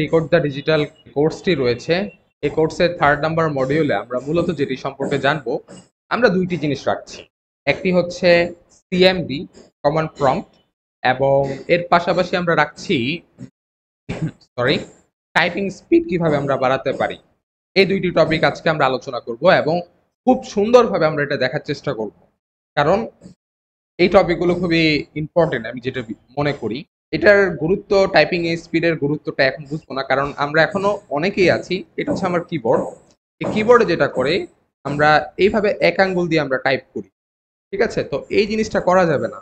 Decode the digital কোর্সটি রয়েছে। এই কোর্সের 3rd নাম্বার মডিউলে আমরা মূলত যেটি সম্পর্কে জানবো, আমরা দুইটি জিনিস রাখছি। একটি হচ্ছে সিএমডি, কমান্ড প্রম্পট, এবং এর পাশাপাশি আমরা রাখছি টাইপিং স্পিড কিভাবে আমরা বাড়াতে পারি। এই দুইটি টপিক আজকে আমরা আলোচনা করব এবং খুব সুন্দরভাবে আমরা এটা দেখার চেষ্টা করব, কারণ এই টপিকগুলো খুবই ইম্পর্টেন্ট। আমি যেটা মনে করি এটার গুরুত্ব, টাইপিং স্পিডের গুরুত্বটা এখন বুঝবো না, কারণ আমরা এখনো অনেকেই আছি। এটা হচ্ছে আমার কিবোর্ড। এই কিবোর্ডে যেটা করে আমরা এইভাবে এক আঙ্গুল দিয়ে আমরা টাইপ করি, ঠিক আছে? তো এই জিনিসটা করা যাবে না।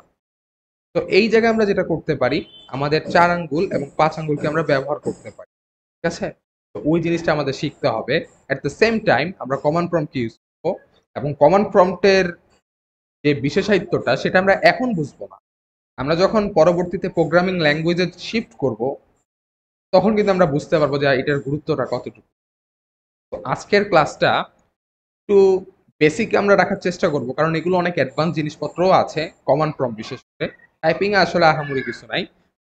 তো এই জায়গায় আমরা যেটা করতে পারি, আমাদের 4 আঙ্গুল এবং 5 আঙ্গুলকে আমরা ব্যবহার করতে পারি, ঠিক আছে? তো ওই জিনিসটা আমাদের শিখতে হবে। অ্যাট দ্য সেম টাইম আমরা কমান্ড প্রম্পট ইউজ করবো, এবং কমান্ড প্রম্পটের যে বিশেষায়িত্বটা সেটা আমরা এখন বুঝবো না। আমরা যখন পরবর্তীতে প্রোগ্রামিং ল্যাঙ্গুয়েজে শিফট করব, তখন কিন্তু আমরা বুঝতে পারবো যে এটার গুরুত্বটা কতটুকু। তো আজকের ক্লাসটা একটু বেসিক আমরা রাখার চেষ্টা করব, কারণ এগুলো অনেক অ্যাডভান্স জিনিসপত্রও আছে। কমান্ড প্রম্পট বিশেষ করে, টাইপিং এ আসলে আহামরি কিছু নাই।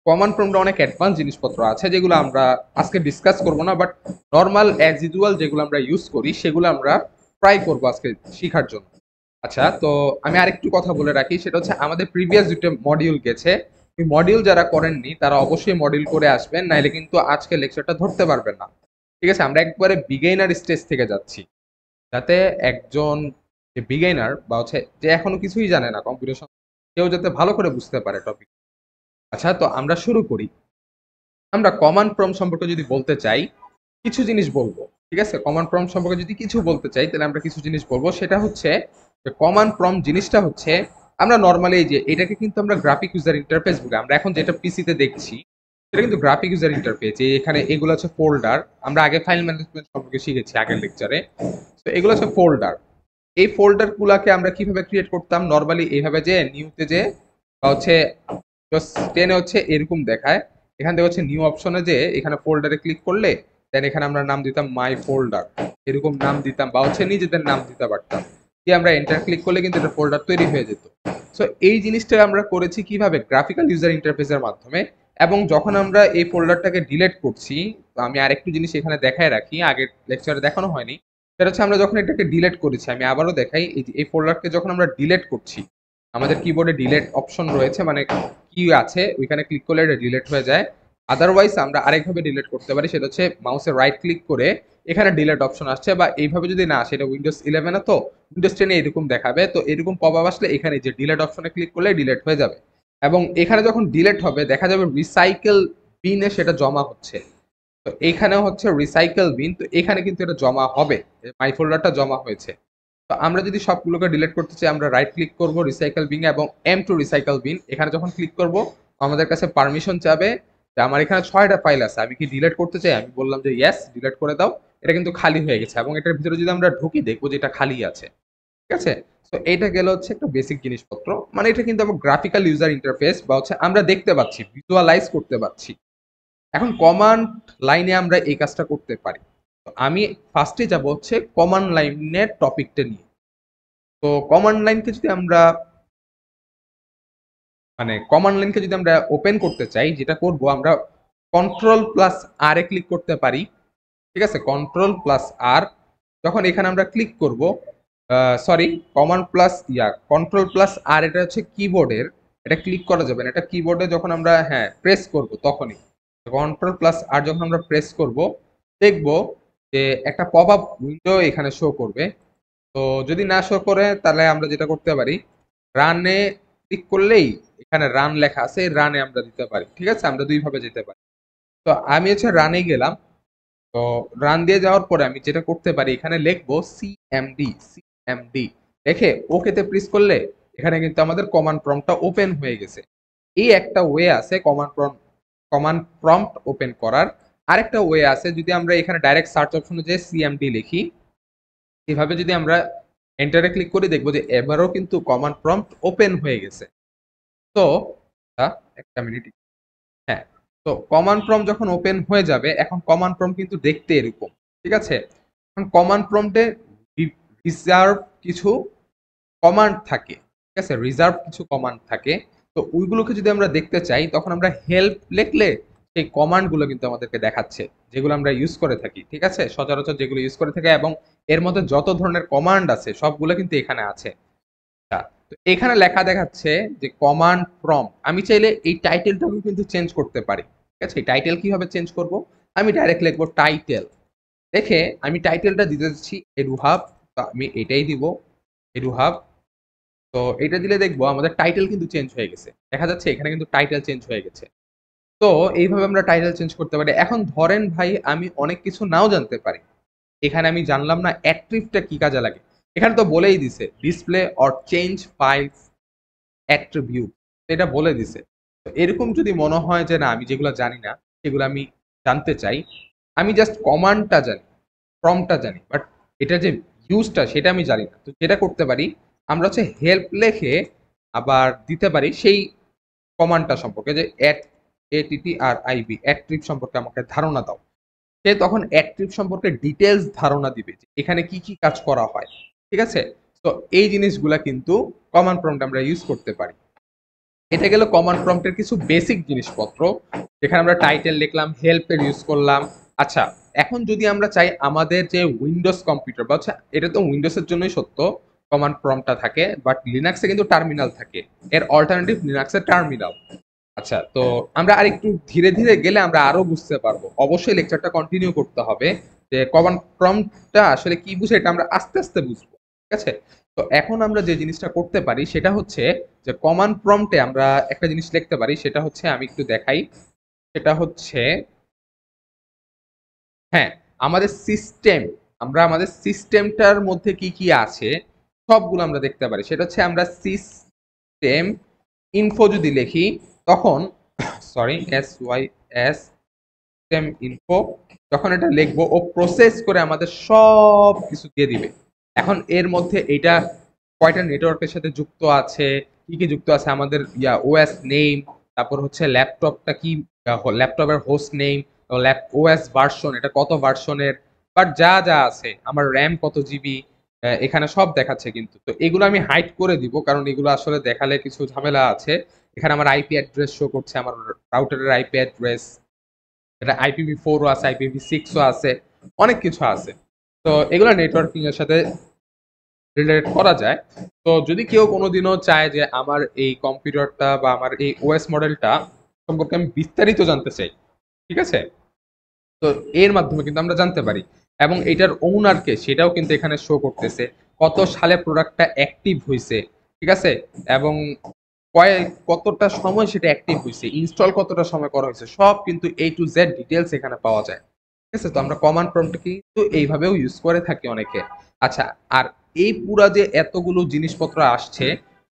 কমান্ড প্রম্পটে অনেক অ্যাডভান্স জিনিসপত্র আছে যেগুলো আমরা আজকে ডিসকাস করব না, বাট নর্মাল অ্যাজ ইউজুয়াল যেগুলো আমরা ইউজ করি সেগুলো আমরা ট্রাই করব আজকে শেখার জন্য। আচ্ছা, তো আমি আরেকটু কথা বলে রাখি, সেটা হচ্ছে আমাদের প্রিভিয়াস দুটো মডিউল গেছে। ওই মডিউল যারা করেননি তারা অবশ্যই মডিউল করে আসবেন, নাইলে কিন্তু আজকে লেকচারটা ধরতে পারবেন না, ঠিক আছে? আমরা একবারে বিগিনার স্টেজ থেকে যাচ্ছি, যাতে একজন যে বিগিনার বা হচ্ছে যে এখনো কিছুই জানে না কম্পিউটার, কেউ যাতে ভালো করে বুঝতে পারে টপিক। আচ্ছা, তো আমরা শুরু করি। আমরা কমান্ড প্রম্পট সম্পর্কে যদি বলতে চাই, কিছু জিনিস বলবো, ঠিক আছে? কমান্ড প্রম্পট সম্পর্কে যদি কিছু বলতে চাই, তাহলে আমরা কিছু জিনিস বলবো। সেটা হচ্ছে কমান্ড প্রম্পট জিনিসটা হচ্ছে, আমরা নর্মালি এই যে এটাকে কিন্তু আমরা গ্রাফিক ইউজার ইন্টারফেস বলি। আমরা এখন যেটা পিসিতে দেখছি সেটা কিন্তু গ্রাফিক ইউজার ইন্টারফেস। এখানে এগুলো হচ্ছে ফোল্ডার। আমরা আগে ফাইল ম্যানেজমেন্ট সম্পর্কে শিখেছি আগের লেকচারে। তো এগুলো হচ্ছে ফোল্ডার। এই ফোল্ডার গুলাকে আমরা কিভাবে ক্রিয়েট করতাম, নর্মালি এইভাবে যে নিউতে যে বা হচ্ছে 10-এ হচ্ছে এরকম দেখায়। এখান থেকে হচ্ছে নিউ অপশনে যে এখানে ফোল্ডারে ক্লিক করলে দেন এখানে আমরা নাম দিতাম মাই ফোল্ডার, এরকম নাম দিতাম, বা হচ্ছে নিজেদের নাম দিতে পারতাম। দিয়ে আমরা এন্টার ক্লিক করলে কিন্তু এটা ফোল্ডার তৈরি হয়ে যেত। সো এই জিনিসটা আমরা করেছি কিভাবে, গ্রাফিক্যাল ইউজার ইন্টারফেসের মাধ্যমে। এবং যখন আমরা এই ফোল্ডারটাকে ডিলিট করছি, তো আমি আরেকটু জিনিস এখানে দেখায় রাখি, আগের লেকচারে দেখানো হয়নি। সেটা হচ্ছে আমরা যখন এটাকে ডিলিট করেছি, আমি আবারও দেখাই, এই ফোল্ডারকে যখন আমরা ডিলিট করছি, আমাদের কিবোর্ডে ডিলিট অপশন রয়েছে, মানে কি আছে ওইখানে ক্লিক করলে এটা ডিলিট হয়ে যায়। আদারওয়াইজ আমরা আরেকভাবে ডিলিট করতে পারি, সেটা হচ্ছে মাউসের রাইট ক্লিক করে এখানে ডিলিট অপশন আসছে, বা এইভাবে যদি না আসে, এটা উইন্ডোজ 11 তো উইন্ডোজ 10 এরকম দেখাবে। তো এরকম পপ আপ আসলে এখানে যে ডিলিট অপশনে ক্লিক করলে ডিলিট হয়ে যাবে, এবং এখানে যখন ডিলিট হবে দেখা যাবে রিসাইকেল বিনে সেটা জমা হচ্ছে। তো এখানে হচ্ছে রিসাইকেল বিন, তো এখানে কিন্তু এটা জমা হবে, মাই ফোল্ডারটা জমা হয়েছে। তো আমরা যদি সবগুলোকে ডিলিট করতে চাই, আমরা রাইট ক্লিক করব রিসাইকেল বিন এবং এম টু রিসাইকেল বিন, এখানে যখন ক্লিক করব আমাদের কাছে পারমিশন চাবে যে আমার এখানে 6টা ফাইল আছে, আমি কি ডিলিট করতে চাই? আমি বললাম যে ইয়েস, ডিলিট করে দাও। এটা কিন্তু খালি হয়ে গেছে, এবং এটার ভিতরে যদি আমরা ঢুকি দেখবো যে এটা খালি আছে, ঠিক আছে? তো এইটা গেল হচ্ছে একটা বেসিক জিনিসপত্র, মানে এটা কিন্তু আমার গ্রাফিক্যাল ইউজার ইন্টারফেস, বা হচ্ছে আমরা দেখতে পাচ্ছি, ভিজুয়ালাইজ করতে পারছি। এখন কমান্ড লাইনে আমরা এই কাজটা করতে পারি। তো আমি ফার্স্টে যাব হচ্ছে কমান্ড লাইনের টপিকটা নিয়ে। তো কমান্ড লাইনকে যদি আমরা ওপেন করতে চাই, যেটা করব আমরা কন্ট্রোল প্লাস আর এ ক্লিক করতে পারি, ঠিক আছে? কন্ট্রোল প্লাস আর, যখন এখানে আমরা ক্লিক করব, সরি, কন্ট্রোল প্লাস আর, এটা হচ্ছে কিবোর্ডের, এটা ক্লিক করা যাবে না, এটা কিবোর্ডে যখন আমরা হ্যাঁ প্রেস করব তখনই। কন্ট্রোল প্লাস আর যখন আমরা প্রেস করব, দেখব যে একটা পপ আপ উইন্ডো এখানে শো করবে। তো যদি না শো করে, তাহলে আমরা যেটা করতে পারি, রানে ক্লিক করলেই এখানে রান লেখা আছে, রানে আমরা দিতে পারি, ঠিক আছে? আমরা দুইভাবে যেতে পারি। তো আমি হচ্ছে রানে গেলাম। তো রান দিয়ে যাওয়ার পরে আমি যেটা করতে পারি, এখানে লিখবো সিএমডি লিখে ওকেতে প্রেস করলে এখানে কিন্তু আমাদের কমান্ড প্রম্পটটা ওপেন হয়ে গেছে। এই একটা ওয়ে আছে কমান্ড প্রম্পট ওপেন করার। আরেকটা ওয়ে আছে, যদি আমরা এখানে ডাইরেক্ট সার্চ অপশনে যে সিএমডি লিখি, এভাবে যদি আমরা এন্টারে ক্লিক করি, দেখবো যে এবারও কিন্তু কমান্ড প্রম্পট ওপেন হয়ে গেছে। তো একটা মিনিট, হ্যাঁ। তো কমান্ড প্রম্পট যখন ওপেন হয়ে যাবে, এখন কমান্ড প্রম্পট কিন্তু দেখতে এরকম, ঠিক আছে? এখন কমান্ড প্রম্পটে রিজার্ভ কিছু কমান্ড থাকে, ঠিক আছে? রিজার্ভ কিছু কমান্ড থাকে। তো ওইগুলোকে যদি আমরা দেখতে চাই, তখন আমরা হেল্প লিখলে সেই কমান্ড গুলো কিন্তু আমাদেরকে দেখাচ্ছে, যেগুলো আমরা ইউজ করে থাকি, ঠিক আছে, সচরাচর যেগুলো ইউজ করে থাকি, এবং এর মধ্যে যত ধরনের কমান্ড আছে সবগুলো কিন্তু এখানে আছে। তো এখানে লেখা দেখাচ্ছে যে কমান্ড প্রম্পট। আমি চাইলে এই টাইটেলটাকে কিন্তু চেঞ্জ করতে পারি, ঠিক আছে। এই টাইটেল কিভাবে চেঞ্জ করব? আমি ডাইরেক্ট লিখবো টাইটেল। দেখে আমি টাইটেলটা দিতে যাচ্ছি এডুহাব, তো আমি এটাই দিব, এডুহাব। তো এটা দিলে দেখবো আমাদের টাইটেল কিন্তু চেঞ্জ হয়ে গেছে, দেখা যাচ্ছে এখানে কিন্তু টাইটেল চেঞ্জ হয়ে গেছে। তো এইভাবে আমরা টাইটেল চেঞ্জ করতে পারি। এখন ধরেন ভাই আমি অনেক কিছু নাও জানতে পারি, এখানে আমি জানলাম না অ্যাট্রিবটা কি কাজে লাগে। এখানে তো বলেই দিছে display or change files attribute, এটা বলে দিছে। তো এরকম যদি মনে হয় যে না আমি যেগুলো জানি না সেগুলো আমি জানতে চাই, আমি জাস্ট কমান্ডটা জানি, প্রম্পটটা জানি, বাট এটা যে ইউজটা সেটা আমি জানি না, তো যেটা করতে পারি আমরা হচ্ছে হেল্প লেখে আবার দিতে পারি সেই কমান্ডটা সম্পর্কে, যে ATTRIB অ্যাট্রিব সম্পর্কে আমাকে ধারণা দাও। সে তখন অ্যাট্রিব সম্পর্কে ডিটেলস ধারণা দিবে যে এখানে কি কি কাজ করা হয়, ঠিক আছে। তো এই জিনিসগুলা কিন্তু কমান্ড প্রম্পট আমরা ইউজ করতে পারি। এটা গেল কমান্ড প্রম্পটের কিছু বেসিক জিনিসপত্র, যেখানে আমরা টাইটেল লিখলাম, হেল্পের ইউজ করলাম। আচ্ছা, এখন যদি আমরা চাই আমাদের যে উইন্ডোজ কম্পিউটার বা হচ্ছে, এটা তো উইন্ডোজের জন্যই সত্য কমান্ড প্রম্পটটা থাকে, বাট লিনাক্সে কিন্তু টার্মিনাল থাকে, এর অল্টারনেটিভ লিনাক্সের টার্মিনাল। আচ্ছা, তো আমরা আরেকটু ধীরে ধীরে গেলে আমরা আরো বুঝতে পারবো, অবশ্যই লেকচারটা কন্টিনিউ করতে হবে, যে কমান্ড প্রম্পটটা আসলে কি বুঝে এটা আমরা আস্তে আস্তে বুঝবো, ঠিক আছে। তো এখন আমরা যে জিনিসটা করতে পারি সেটা হচ্ছে যে কমান্ড প্রম্পটে আমরা একটা জিনিস লিখতে পারি, সেটা হচ্ছে আমি একটু দেখাই। সেটা হচ্ছে, হ্যাঁ, আমাদের সিস্টেম, আমরা আমাদের সিস্টেমটার মধ্যে কি কি আছে সবগুলো আমরা দেখতে পারি। সেটা হচ্ছে আমরা সিস্টেম ইনফো যদি লিখি তখন, সরি, SYS সিস্টেম ইনফো, যখন এটা লিখবো ও প্রসেস করে আমাদের সব কিছু দিয়ে দিবে। এখন এর মধ্যে এটা কয়টা নেটওয়ার্কের সাথে যুক্ত আছে, কি কি যুক্ত আছে, আমাদের ওএস নেম, তারপর হচ্ছে ল্যাপটপটা কি, ল্যাপটপের হোস্ট নেম, ওএস ভার্সন, এটা কত ভার্সনের, বাট যা যা আছে, আমার র্যাম কত জিবি, এখানে সব দেখাচ্ছে কিন্তু। তো এগুলো আমি হাইড করে দিব, কারণ এগুলো আসলে দেখালে কিছু ঝামেলা আছে। এখানে আমার আইপি অ্যাড্রেস শো করছে, আমার রাউটারের আইপি অ্যাড্রেস, এটা IPv4ও আছে, IPv6ও আছে, অনেক কিছু আছে। তো এগুলো নেটওয়ার্কিং এর সাথে রিলেট করা যায়। তো যদি কেউ কোনোদিনও চায় যে আমার এই কম্পিউটারটা বা আমার এই ওএস মডেলটা সম্পর্কে আমি বিস্তারিত জানতে চাই, ঠিক আছে, তো এর মাধ্যমে কিন্তু আমরা জানতে পারি। এবং এটার ওনারকে সেটাও কিন্তু এখানে শো করতেছে, কত সালে প্রোডাক্টটা অ্যাক্টিভ হয়েছে, ঠিক আছে, এবং কতটা সময় সেটা অ্যাক্টিভ হয়েছে, ইনস্টল কতটা সময় করা হয়েছে, সব কিন্তু A to Z ডিটেলস এখানে পাওয়া যায়, ঠিক আছে। তো আমরা কমান্ড প্রম্পট কিন্তু এইভাবেও ইউজ করে থাকি অনেকে। আচ্ছা, আর এই পুরা যে এতগুলো জিনিসপত্র আসছে,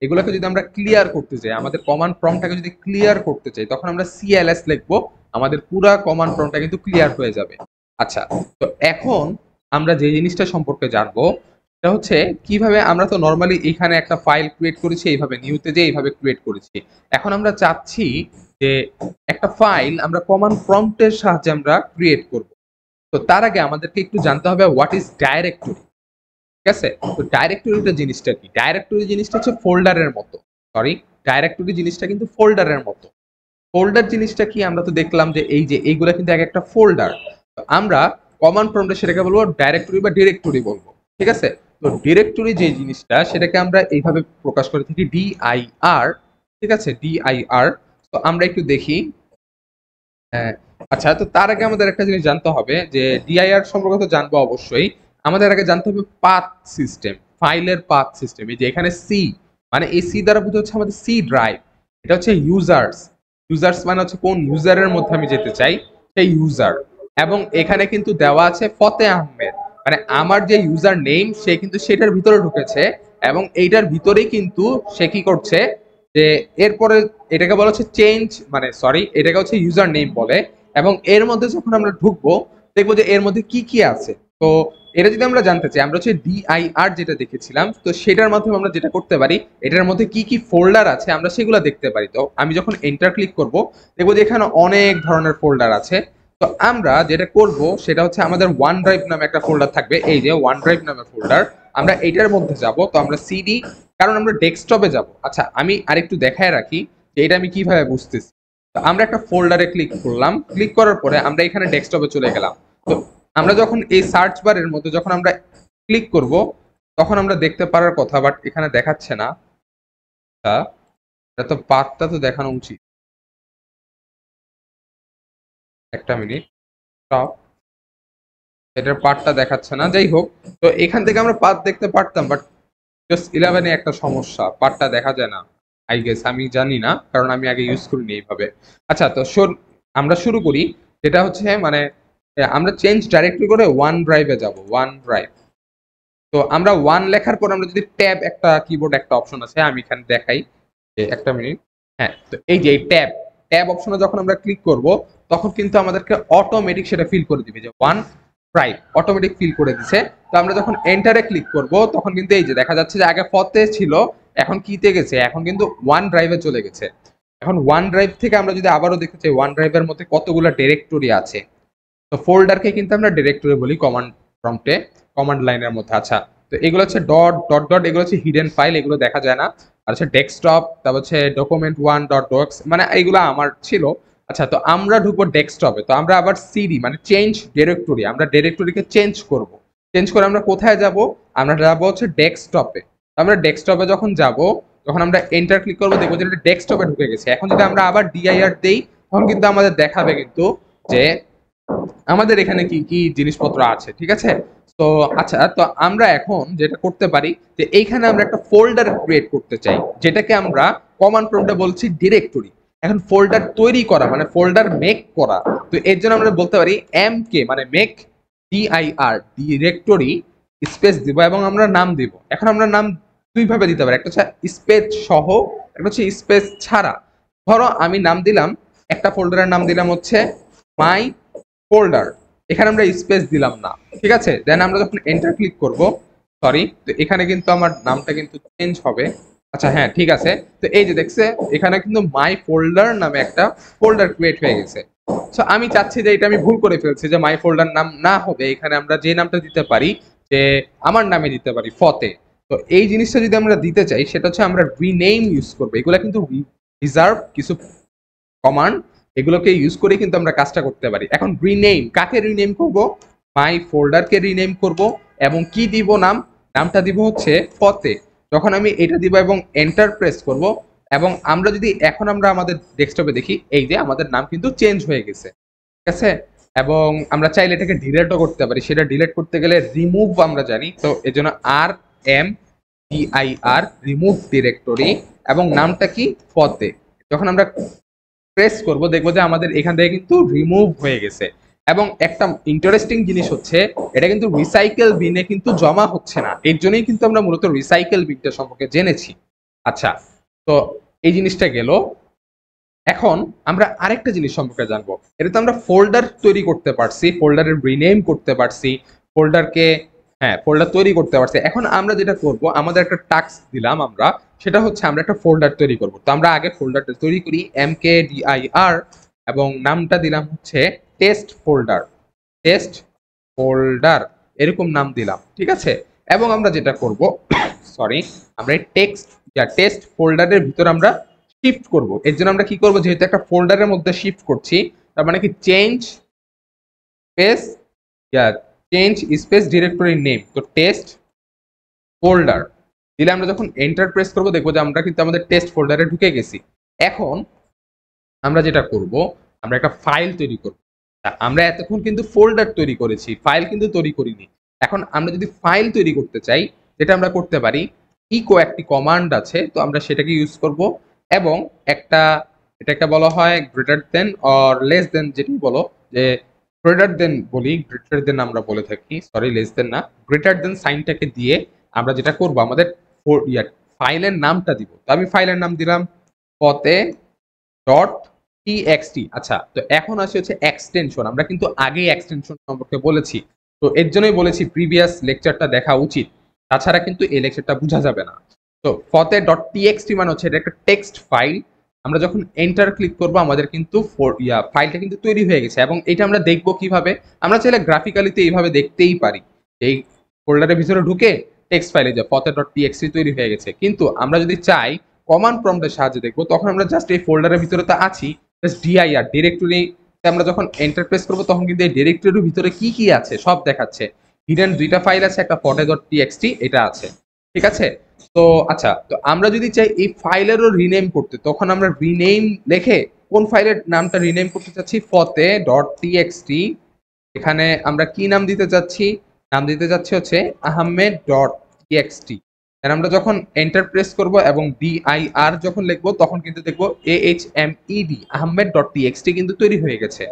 এগুলোকে যদি আমরা ক্লিয়ার করতে চাই, আমাদের কমান্ড প্রম্পটটাকে যদি ক্লিয়ার করতে চাই, তখন আমরা CLS লিখবো, আমাদের পুরা কমান্ড প্রম্পটটা কিন্তু ক্লিয়ার হয়ে যাবে। আচ্ছা, তো এখন আমরা যে জিনিসটা সম্পর্কে জানবো সেটা হচ্ছে কিভাবে আমরা তো নর্মালি এখানে একটা ফাইল ক্রিয়েট করেছি এইভাবে, নিউতে যে এইভাবে ক্রিয়েট করেছি। এখন আমরা চাচ্ছি যে একটা ফাইল আমরা কমান্ড প্রম্পটের সাহায্যে আমরা ক্রিয়েট করব। তো তার আগে আমাদেরকে একটু জানতে হবে হোয়াট ইজ ডাইরেক্টরি, ঠিক আছে। তো ডাইরেক্টরিটা জিনিসটা কি? ডাইরেক্টরি জিনিসটা হচ্ছে ফোল্ডারের মতো, সরি, ডাইরেক্টরি জিনিসটা কিন্তু ফোল্ডারের মতো। ফোল্ডার জিনিসটা কি? আমরা তো দেখলাম যে এই যে এইগুলা কিন্তু এক একটা ফোল্ডার। আমরা কমান্ড প্রম্পটে সেটাকে বলবো ডাইরেক্টরি বা ডিরেক্টরি বলবো, ঠিক আছে। তো ডিরেক্টরি যে জিনিসটা সেটাকে আমরা এইভাবে প্রকাশ করে থাকি DIR, ঠিক আছে, DIR। তো আমরা একটু দেখি। হ্যাঁ, আচ্ছা, তো তার আগে আমাদের একটা জিনিস জানতে হবে, যে DIR সম্পর্কে তো জানবো অবশ্যই, আমাদের আগে জানতে হবে পাথ সিস্টেম, ফাইলের পাথ সিস্টেম। এই যে এখানে সি, মানে এই সি দ্বারা বোঝা হচ্ছে আমাদের সি ড্রাইভ। এটা হচ্ছে ইউজার্স, ইউজার্স মানে হচ্ছে কোন ইউজারের মধ্যে আমি যেতে চাই সেই ইউজার। এবং এখানে কিন্তু দেওয়া আছে ফতে আহমেদ, মানে আমার যে ইউজার নেম সে কিন্তু সেটার ভিতরে ঢুকেছে, এবং এইটার ভিতরেই কিন্তু সে কি করছে, যে এরপরে এটাকে বলা হচ্ছে চেঞ্জ, মানে সরি, এটাকে হচ্ছে ইউজার নেম বলে। এবং এর মধ্যে যখন আমরা ঢুকবো দেখবো যে এর মধ্যে কি কি আছে। তো এটা যদি আমরা জানতে চাই, আমরা হচ্ছে DIR যেটা দেখেছিলাম, তো সেটার মাধ্যমে আমরা যেটা করতে পারি, এটার মধ্যে কি কি ফোল্ডার আছে আমরা সেগুলো দেখতে পারি। তো আমি যখন এন্টার ক্লিক করব দেখবো যে এখানে অনেক ধরনের ফোল্ডার আছে। তো আমরা যেটা করব সেটা হচ্ছে আমাদের ওয়ান ড্রাইভ নামে একটা ফোল্ডার থাকবে, এই যে ওয়ান ড্রাইভ নামের ফোল্ডার, আমরা এটার মধ্যে যাব। তো আমরা CD, কারণ আমরা ডেস্কটপে যাব। আচ্ছা, আমি আরেকটু দেখায় রাখি যে এটা আমি কিভাবে বুঝতেছি। তো আমরা একটা ফোল্ডারে ক্লিক করলাম, ক্লিক করার পরে আমরা এখানে ডেস্কটপে চলে গেলাম। তো আমরা যখন এই সার্চ বারের মধ্যে যখন আমরা ক্লিক করব তখন আমরা দেখতে পারার কথা, বাট এখানে দেখাচ্ছে না। এটা তো পাথটা তো দেখানো উচিত। একটা মিনিট, স্টপ। এটার পাথটা দেখাচ্ছে না, যাই হোক। তো এখান থেকে আমরা পাথ দেখতে পারতাম, বাট জাস্ট 11 একটা সমস্যা, পাথটা দেখা যায় না। আই গেস, আমি জানি না, কারণ আমি আগে ইউজ করিনি এইভাবে। আচ্ছা, তো আমরা শুরু করি। যেটা হচ্ছে মানে আমরা চেঞ্জ ডাইরেক্টলি করে ওয়ান ড্রাইভে যাব, ওয়ান ড্রাইভ। তো আমরা ওয়ান লেখার পর আমরা যদি ট্যাব একটা কিবোর্ড একটা অপশন আছে, আমি এখানে দেখাই। একটা মিনিট। হ্যাঁ, তো এই যে ট্যাব ট্যাব অপশনে যখন আমরা ক্লিক করব তখন কিন্তু আমাদেরকে অটোমেটিক সেটা ফিল করে দিবে যে ওয়ান ড্রাইভ, অটোমেটিক ফিল করে দিছে। তো আমরা যখন এন্টারে ক্লিক করব তখন কিন্তু এই যে দেখা যাচ্ছে যে আগে ফতে ছিল, এখন কিতে গেছে, এখন কিন্তু ওয়ান ড্রাইভে চলে গেছে। এখন ওয়ান ড্রাইভ থেকে আমরা যদি আবারও দেখতে চাই ওয়ান ড্রাইভের মধ্যে কতগুলো ডিরেক্টরি আছে। তো ফোল্ডারকে কিন্তু আমরা ডিরেক্টরি বলি কমান্ড প্রম্পটে, কমান্ড লাইনের মধ্যে। আচ্ছা, তো এগুলো হচ্ছে ডট ডট ডট, এগুলো হচ্ছে হিডেন ফাইল, এগুলো দেখা যায় না। আর হচ্ছে ডেস্কটপ, তারপর হচ্ছে ডকুমেন্ট ওয়ান ডট ডক্স, মানে এইগুলো আমার ছিল। আচ্ছা, তো আমরা ঢুকবো ডেস্কটপে। তো আমরা আবার সিডি মানে চেঞ্জ ডিরেক্টরি, আমরা ডিরেক্টরিকে চেঞ্জ করব। চেঞ্জ করে আমরা কোথায় যাব? আমরা যাবো হচ্ছে ডেস্কটপে। আমরা ডেস্কটপে যখন যাব তখন আমরা এন্টার ক্লিক করবো, দেখবো যে এটা ডেস্কটপে ঢুকে গেছে। এখন যদি আমরা আবার ডিআইআর দেই তখন কিন্তু আমাদের দেখাবে কিন্তু যে আমাদের এখানে কি কি জিনিসপত্র আছে, ঠিক আছে? তো আচ্ছা, তো আমরা এখন যেটা করতে পারি যে এইখানে আমরা একটা ফোল্ডার ক্রিয়েট করতে চাই, যেটাকে আমরা কমান্ড প্রম্পটে বলছি ডিরেক্টরি। এখন ফোল্ডার তৈরি করা মানে ফোল্ডার মেক করা। তো এর জন্য আমরা বলতে পারি এম কে মানে মেক ডিআইআর ডিরেক্টরি স্পেস দিব এবং আমরা নাম দিব। এখন আমরা নাম দুই ভাবে দিতে পারি, একটা হচ্ছে স্পেস সহ, একটা হচ্ছে স্পেস ছাড়া। ধরো আমি নাম দিলাম, একটা ফোল্ডারের নাম দিলাম হচ্ছে মাই ফোল্ডার, এখানে আমরা স্পেস দিলাম না, ঠিক আছে? দেন আমরা যখন এন্টার ক্লিক করব, সরি, তো এখানে কিন্তু আমার নামটা কিন্তু চেঞ্জ হবে। আচ্ছা হ্যাঁ, ঠিক আছে। তো এই যে দেখছে এখানে কিন্তু মাই ফোল্ডার নামে একটা ফোল্ডার ক্রিয়েট হয়ে গেছে। সো আমি চাচ্ছি যে এটা আমি ভুল করে ফেলছি, যে মাই ফোল্ডার নাম না হবে এখানে আমরা যে নামটা দিতে পারি, যে আমার নামে দিতে পারি ফতে। তো এই জিনিসটা যদি আমরা দিতে চাই সেটা হচ্ছে আমরা রিনেম ইউজ করবো। এগুলা কিন্তু রিজার্ভ কিছু কমান্ড, এগুলোকে ইউজ করে কিন্তু আমরা কাজটা করতে পারি। এখন রিনেম, কাকে রিনেম করব? মাই ফোল্ডারকে রিনেম করব এবং কি দিব নাম? নামটা দিব হচ্ছে ফতে। যখন আমি এটা দিব এবং এন্টার প্রেস করব এবং আমরা যদি এখন আমরা আমাদের ডেস্কটপে দেখি, এই যে আমাদের নাম কিন্তু চেঞ্জ হয়ে গেছে, ঠিক আছে? এবং আমরা চাইলে এটাকে ডিলেটও করতে পারি। সেটা ডিলেট করতে গেলে রিমুভ আমরা জানি, তো এর জন্য R M DIR remove directory এবং নামটা কি ফতে। যখন আমরা প্রেস করব দেখবো যে আমাদের এখান থেকে কিন্তু রিমুভ হয়ে গেছে। এবং একটা ইন্টারেস্টিং জিনিস হচ্ছে এটা কিন্তু রিসাইকেল বিনে কিন্তু জমা হচ্ছে না, এর জন্যই কিন্তু আমরা মূলত রিসাইকেল বিনটা সম্পর্কে জেনেছি। আচ্ছা, তো এই জিনিসটা গেল। এখন আমরা আরেকটা জিনিস সম্পর্কে জানবো। এটা তো আমরা ফোল্ডার তৈরি করতে পারছি, ফোল্ডারের রিনেম করতে পারছি, ফোল্ডারকে হ্যাঁ ফোল্ডার তৈরি করতে পারছি। এখন আমরা যেটা করব, আমাদের একটা টাস্ক দিলাম আমরা, সেটা হচ্ছে আমরা একটা ফোল্ডার তৈরি করব। তো আমরা আগে ফোল্ডারটা তৈরি করি, এম কে ডিআইআর, এবং নামটা দিলাম হচ্ছে টেস্ট ফোল্ডার, টেস্ট ফোল্ডার এরকম নাম দিলাম, ঠিক আছে? এবং আমরা যেটা করব, সরি, আমরা এই টেস্ট ফোল্ডারের ভিতর আমরা শিফট করব। এর জন্য আমরা কি করব, যেহেতু একটা ফোল্ডারের মধ্যে শিফট করছি, তার মানে কি change space change space directory name, তো টেস্ট ফোল্ডার দিলে আমরা যখন এন্টার প্রেস করব দেখবো যে আমরা কিন্তু আমাদের টেস্ট ফোল্ডারে ঢুকে গেছি। এখন আমরা যেটা করব, আমরা একটা ফাইল তৈরি করব। আমরা এতক্ষণ কিন্তু ফোল্ডার তৈরি করেছি, ফাইল কিন্তু তৈরি করিনি। এখন আমরা যদি ফাইল তৈরি করতে চাই, যেটা আমরা করতে পারি, ইকো একটি কমান্ড আছে, তো আমরা সেটাকে ইউজ করব এবং একটা এটাকে বলা হয় greater than or less than, যেটি বলো যে গ্রেটার দেন বলি, গ্রেটার দেন আমরা বলে থাকি, সরি লেস দেন না, গ্রেটার দেন সাইনটাকে দিয়ে আমরা যেটা করব আমাদের ফাইলের নামটা দিব। তো আমি ফাইলের নাম দিলাম পতে ডট টিএক্সটি। আচ্ছা, তো এখন আসে হচ্ছে এক্সটেনশন। আমরা কিন্তু আগে এক্সটেনশন সম্পর্কে বলেছি, তো এর জন্যই বলেছি প্রিভিয়াস লেকচারটা দেখা উচিত, তাছাড়া কিন্তু এই লেকচারটা বোঝা যাবে না। তো ফতে ডট টিএক্সটি মানে হচ্ছে এটা একটা টেক্সট ফাইল। আমরা যখন এন্টার ক্লিক করব আমাদের কিন্তু ফাইলটা কিন্তু তৈরি হয়ে গেছে। এবং এটা আমরা দেখবো কিভাবে, আমরা চাইলে গ্রাফিক্যালিতে এইভাবে দেখতেই পারি, এই ফোল্ডারের ভিতরে ঢুকে টেক্সট ফাইলে যে ফতে ডট টিএক্সটি তৈরি হয়ে গেছে। কিন্তু আমরা যদি চাই কমান্ড প্রম্পটের সাহায্যে দেখবো, তখন আমরা জাস্ট এই ফোল্ডারের ভিতরে তো আছি, ডিআইআর ডিরেক্টরি আমরা যখন এন্টার প্রেস করবো তখন কিন্তু এই ডিরেক্টরির ভিতরে কি কি আছে সব দেখাচ্ছে। হিডেন দুইটা ফাইল আছে, একটা forte.txt এটা আছে, ঠিক আছে। তো আচ্ছা, তো আমরা যদি চাই এই ফাইলেরও রিনেম করতে, তখন আমরা রিনেম লিখে কোন ফাইলের নামটা রিনেম করতে চাচ্ছি, forte.txt, এখানে আমরা কি নাম দিতে যাচ্ছি, নাম দিতে যাচ্ছি হচ্ছে ahmed.txt। আমরা যখন এন্টার প্রেস করব এবং ডিআইআর যখন লিখবো তখন কিন্তু দেখবো ahmed.txt কিন্তু তৈরি হয়ে গেছে।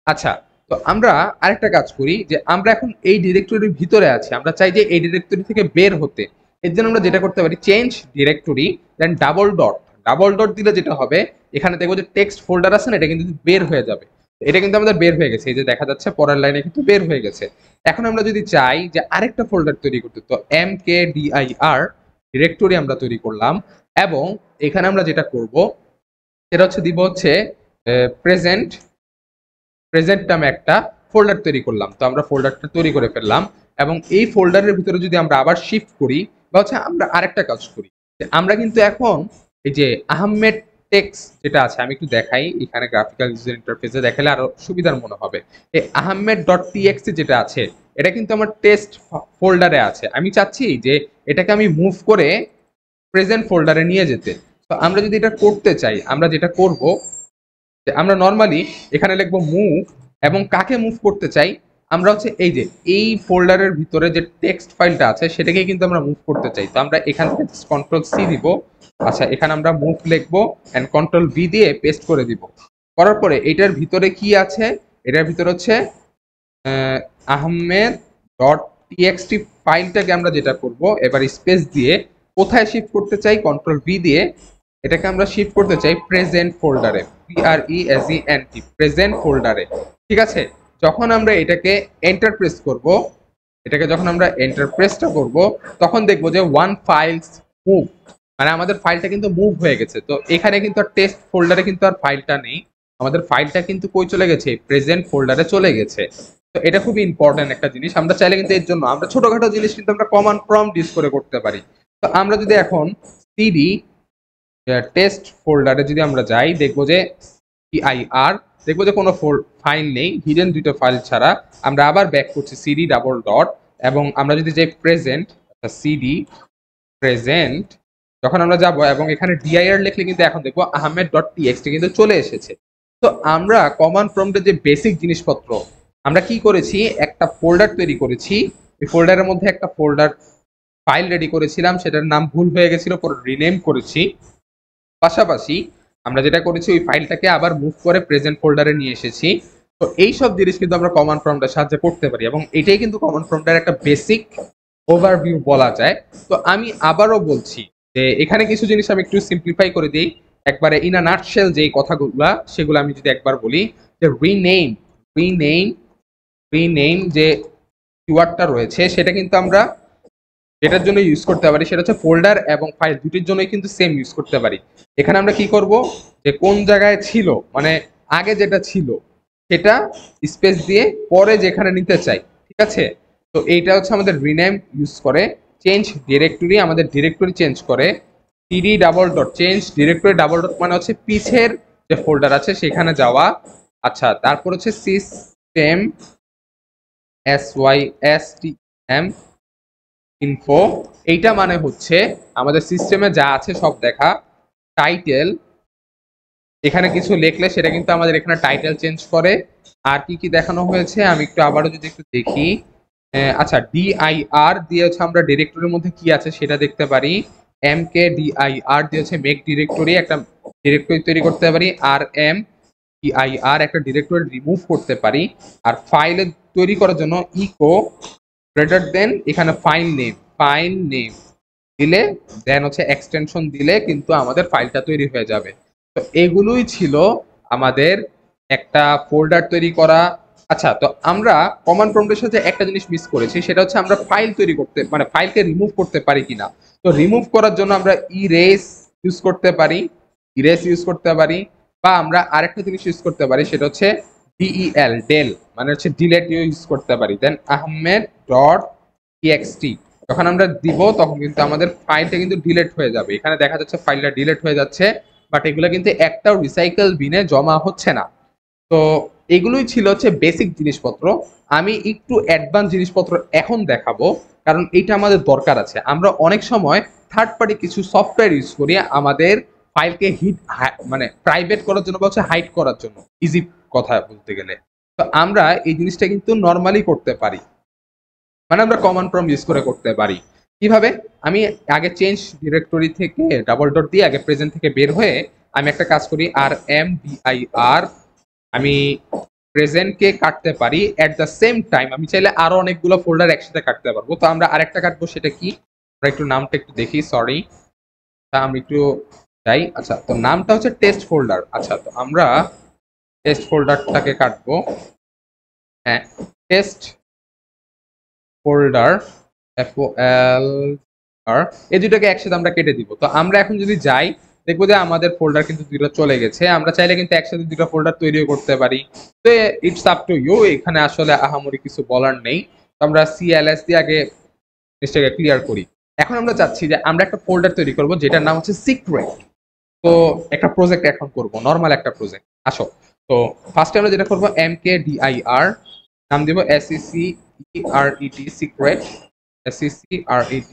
আচ্ছা, তো আমরা আরেকটা কাজ করি যে আমরা এখন এই ডিরেক্টরির ভিতরে আছি, আমরা চাই যে এই ডিরেক্টরি থেকে বের হতে। এর জন্য আমরা যেটা করতে পারি, চেঞ্জ ডিরেক্টরি দেন ডাবল ডট, ডাবল ডট দিলে যেটা হবে এখানে দেখবো যে টেক্সট ফোল্ডার আছে না, এটা কিন্তু বের হয়ে যাবে। এটা কিন্তু আমাদের বের হয়ে গেছে, এই যে দেখা যাচ্ছে পরের লাইনে কিন্তু বের হয়ে গেছে। এখন আমরা যদি চাই যে আরেকটা ফোল্ডার তৈরি করতে, তো mkdir ডিরেক্টরি আমরা তৈরি করলাম এবং এখানে আমরা যেটা করব সেটা হচ্ছে দিব হচ্ছে প্রেজেন্ট, প্রেজেন্ট নামে একটা ফোল্ডার তৈরি করলাম। তো আমরা ফোল্ডারটা তৈরি করে ফেললাম এবং এই ফোল্ডারের ভিতরে যদি আমরা আবার শিফট করি বা হচ্ছে আমরা আরেকটা কাজ করি, আমরা কিন্তু এখন এই যে আহমেদ টেক্সট যেটা আছে, আমি একটু দেখাই এখানে গ্রাফিক্যাল ইউজার ইন্টারফেসে দেখালে আরো সুবিধার মনে হবে। এই ahmed.txt যেটা আছে এটা কিন্তু আমার টেস্ট ফোল্ডারে আছে, আমি চাচ্ছি যে এটাকে আমি মুভ করে প্রেজেন্ট ফোল্ডারে নিয়ে যেতে। তো আমরা যদি এটা করতে চাই, আমরা যেটা করব আমরা নর্মালি এখানে লিখবো মুভ এবং কাকে মুভ করতে চাই, আমরা হচ্ছে এই যে এই ফোল্ডারের ভিতরে যে টেক্সট ফাইলটা আছে সেটাকে কিন্তু আমরা মুভ করতে চাই। তো আমরা এখান থেকে কন্ট্রোল সি দিব, আচ্ছা এখানে আমরা মুভ লিখবো এন্ড কন্ট্রোল ভি দিয়ে পেস্ট করে দিব। করার পরে এটার ভিতরে কি আছে, এটার ভিতরে হচ্ছে আহমেদ ডট টিএক্সটি ফাইলটাকে আমরা যেটা করব এবার স্পেস দিয়ে কোথায় শিফট করতে চাই, কন্ট্রোল ভি দিয়ে এটাকে আমরা শিফট করতে চাই প্রেজেন্ট ফোল্ডারে, PRESENT প্রেজেন্ট ফোল্ডারে, ঠিক আছে। যখন আমরা এটাকে এন্টার প্রেস করব, এটাকে যখন আমরা এন্টার প্রেসটা করব তখন দেখবো যে ওয়ান ফাইলস মুভ, মানে আমাদের ফাইলটা কিন্তু মুভ হয়ে গেছে। তো এখানে কিন্তু আর টেস্ট ফোল্ডারে কিন্তু আর ফাইলটা নেই, আমাদের ফাইলটা কিন্তু কই চলে গেছে, প্রেজেন্ট ফোল্ডারে চলে গেছে। তো এটা খুবই ইম্পর্টেন্ট একটা জিনিস, আমরা চাইলে কিন্তু এর জন্য আমরা ছোটখাটো জিনিস কিন্তু আমরা কমান্ড প্রম্পট ইউজ করে করতে পারি। তো আমরা যদি এখন সিডি টেস্ট ফোল্ডারে যদি আমরা যাই দেখবো যে PIR, দেখবো যে কোনো ফাইল নেই, হিডেন দুটো ফাইল ছাড়া। আমরা আবার ব্যাক করছি সিডি ডাবল ডট এবং আমরা যদি যাই প্রেজেন্ট, সিডি প্রেজেন্ট যখন আমরা যাব এবং এখানে ডিআইআর লিখলে কিন্তু এখন দেখবো ahmed.txt কিন্তু চলে এসেছে। তো আমরা কমান্ড প্রম্পটের যে বেসিক জিনিসপত্র আমরা কি করেছি, একটা ফোল্ডার তৈরি করেছি, এই ফোল্ডারের মধ্যে একটা ফোল্ডার ফাইল রেডি করেছিলাম, সেটার নাম ভুল হয়ে গেছিল, পরে রিনেম করেছি। পাশাপাশি আমরা যেটা করেছি ওই ফাইলটাকে আবার মুভ করে প্রেজেন্ট ফোল্ডারে নিয়ে এসেছি। তো এই সব জিনিস কিন্তু আমরা কমান্ড প্রম্পটের সাহায্যে করতে পারি এবং এটাই কিন্তু কমান্ড প্রম্পটের একটা বেসিক ওভারভিউ বলা যায়। তো আমি আবারও বলছি যে এখানে কিছু জিনিস আমি একটু সিম্পলিফাই করে দিই, একবারে ইন আ নাটশেল যেই কথাগুলো সেগুলো আমি যদি একবার বলি যে রিনেম, রিনেম, রিনেম যে কিওয়ার্ডটা রয়েছে সেটা কিন্তু আমরা যেটার জন্য ইউজ করতে পারি সেটা হচ্ছে ফোল্ডার এবং ফাইল দুটির জন্যই কিন্তু সেম ইউজ করতে পারি। এখানে আমরা কি করব যে কোন জায়গায় ছিল, মানে আগে যেটা ছিল সেটা স্পেস দিয়ে পরে যেখানে নিতে চাই, ঠিক আছে। তো এইটা হচ্ছে আমাদের রিনেম ইউজ করে। চেঞ্জ ডিরেক্টরি, আমাদের ডিরেক্টরি চেঞ্জ করে। CD double dot change directory double dot মানে হচ্ছে পিছের যে ফোল্ডার আছে সেখানে যাওয়া। আচ্ছা, তারপর হচ্ছে সিস্টেম SYSTEM ইনফো, এইটা মানে হচ্ছে আমাদের সিস্টেমে যা আছে সব দেখা। টাইটেল, এখানে কিছু লিখলে সেটা কিন্তু আমাদের এখানে টাইটেল চেঞ্জ করে। আর কি কি দেখানো হয়েছে আমি একটু আবারও যদি একটু দেখি, আচ্ছা ডিআইআর দিয়ে হচ্ছে আমরা ডিরেক্টরির মধ্যে কি আছে সেটা দেখতে পারি। MKDIR দিয়ে হচ্ছে মেক ডিরেক্টরি, একটা ডিরেক্টরি তৈরি করতে পারি। RMPIR একটা ডিরেক্টরি রিমুভ করতে পারি। আর ফাইলে তৈরি করার জন্য ইকো গ্রেটার দেন এখানে ফাইল নেম, ফাইল নেম দিলে দেন হচ্ছে এক্সটেনশন দিলে কিন্তু আমাদের ফাইলটা তৈরি হয়ে যাবে। তো এগুলোই ছিল আমাদের একটা ফোল্ডার তৈরি করা। আচ্ছা, তো আমরা কমান্ড প্রম্পটের সাথে একটা জিনিস মিস করেছি, সেটা হচ্ছে আমরা ফাইল তৈরি করতে মানে ফাইলকে রিমুভ করতে পারি কিনা। তো রিমুভ করার জন্য আমরা ইরেজ ইউজ করতে পারি, ইরেজ ইউজ করতে পারি, বা আমরা আরেকটা জিনিস ইউজ করতে পারি সেটা হচ্ছে DEL ডেল মানে হচ্ছে ডিলেট ইউজ করতে পারি। দেন ahmed.txt যখন আমরা দিব তখন কিন্তু আমাদের ফাইলটা কিন্তু ডিলেট হয়ে যাবে, এখানে দেখা যাচ্ছে ফাইলটা ডিলেট হয়ে যাচ্ছে। বাট এগুলো কিন্তু একটাও রিসাইকেল বিনে জমা হচ্ছে না। তো এগুলোই ছিল হচ্ছে বেসিক জিনিসপত্র। আমি একটু অ্যাডভান্স জিনিসপত্র এখন দেখাবো, কারণ এটা আমাদের দরকার আছে। আমরা অনেক সময় থার্ড পার্টি কিছু সফটওয়্যার ইউজ করি আমাদের ফাইলকে মানে প্রাইভেট করার জন্য বা হচ্ছে হাইড করার জন্য, ইজি কথা বলতে গেলে। তো আমরা এই জিনিসটা কিন্তু নর্মালি করতে পারি, মানে আমরা কমন প্রম্পট ইউজ করে করতে পারি। কিভাবে? আমি আগে চেঞ্জ ডিরেক্টরি থেকে ডাবল ডট দিয়ে আগে প্রেজেন্ট থেকে বের হয়ে আমি একটা কাজ করি, আর এম ডিআইআর, আমি প্রেজেন্টকে কাটতে পারি। এট দ্য সেম টাইম আমি চাইলে আরো অনেকগুলো ফোল্ডার একসাথে কাটতে পারবো। তো আমরা আরেকটা কাটবো, সেটা কি? আমরা একটু নামটা একটু দেখি, সরি, আমি একটু যাই। আচ্ছা, তো নামটা হচ্ছে টেস্ট ফোল্ডার। আচ্ছা, তো আমরা টেস্ট ফোল্ডারটাকে কাটবো। হ্যাঁ, টেস্ট ফোল্ডার, FOL আর এই দুটোকে একসাথে আমরা কেটে দিব। তো আমরা এখন যদি যাই দেখবো যে আমাদের ফোল্ডার কিন্তু দুটো চলে গেছে। আমরা চাইলে কিন্তু একসাথে দুটো ফোল্ডার তৈরিও করতে পারি। তো ইটস আপ টু ইউ, এখানে আসলে আহামরি কিছু বলার নেই। তো আমরা CLS দিয়ে আগে জিনিসটাকে ক্লিয়ার করি। এখন আমরা চাচ্ছি যে আমরা একটা ফোল্ডার তৈরি করব যেটার নাম হচ্ছে সিক্রেট। তো একটা প্রজেক্ট এখন করব, নর্মাল একটা প্রজেক্ট। আসো, তো ফার্স্টে আমরা যেটা করব, MKDIR নাম দিব, SECRET, secret, SECRET,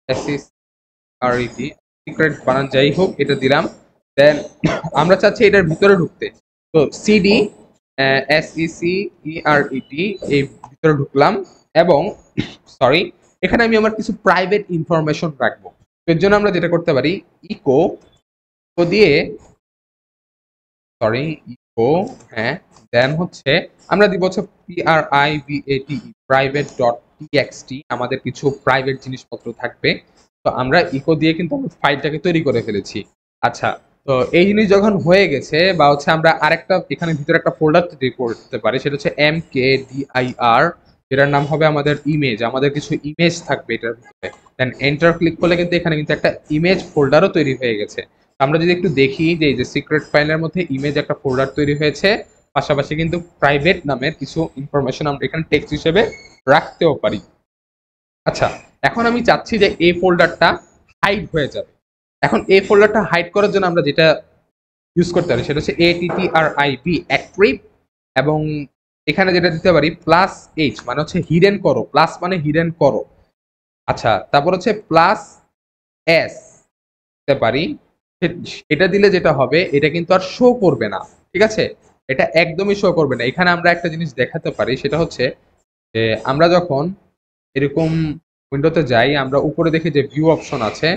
SECRET, secret বানান যাই হোক, এটা দিলাম। দেন আমরা চাচ্ছি এটার ভিতরে ঢুকতে, তো CD SECERET এই ভিতরে ঢুকলাম। এবং সরি, এখানে আমি আমার কিছু প্রাইভেট ইনফরমেশন রাখবো। এর জন্য আমরা যেটা করতে পারি, ইকো দিয়ে, সরি, ইকো, হ্যাঁ, দেন হচ্ছে আমরা দিব হচ্ছে প্রাইভেট ডট টিএক্সটি, আমাদের কিছু প্রাইভেট জিনিসপত্র থাকবে। তো আমরা ইকো দিয়ে কিন্তু আমরা ফাইলটাকে তৈরি করে ফেলেছি। আচ্ছা, তো এই জিনিস যখন হয়ে গেছে, বা হচ্ছে আমরা আরেকটা এখানে ভিতরে একটা ফোল্ডার তৈরি করতে পারি, সেটা হচ্ছে MKDIR, যেটার নাম হবে আমাদের ইমেজ। আমাদের কিছু ইমেজ থাকবে এটার ভিতরে। দেন এন্টার ক্লিক করলে কিন্তু এখানে কিন্তু একটা ইমেজ ফোল্ডারও তৈরি হয়ে গেছে। আমরা যদি একটু দেখি যে এই যে সিক্রেট ফাইলের মধ্যে ইমেজ একটা ফোল্ডার তৈরি হয়েছে, পাশাপাশি কিন্তু প্রাইভেট নামের কিছু ইনফরমেশন আমরা এখানে টেক্সট হিসেবে রাখতেও পারি। আচ্ছা, এখন আমি চাচ্ছি যে এই ফোল্ডারটা হাইড হয়ে যাবে। এখন এই ফোল্ডারটা হাইড করার জন্য আমরা যেটা ইউজ করতে পারি সেটা হচ্ছে ATTRIB, অ্যাক্টিভ, এবং এখানে যেটা দিতে পারি +H, মানে হচ্ছে হিডেন করো, প্লাস মানে হিডেন করো। আচ্ছা, তারপর হচ্ছে +S দিতে পারি। এটা দিলে যেটা হবে, এটা কিন্তু আর শো করবে না, ঠিক আছে? এটা একদমই শো করবে না। এখানে আমরা একটা জিনিস দেখাতে পারি, সেটা হচ্ছে যে আমরা যখন এরকম উইন্ডোতে যাই, আমরা উপরে দেখি যে ভিউ অপশন আছে।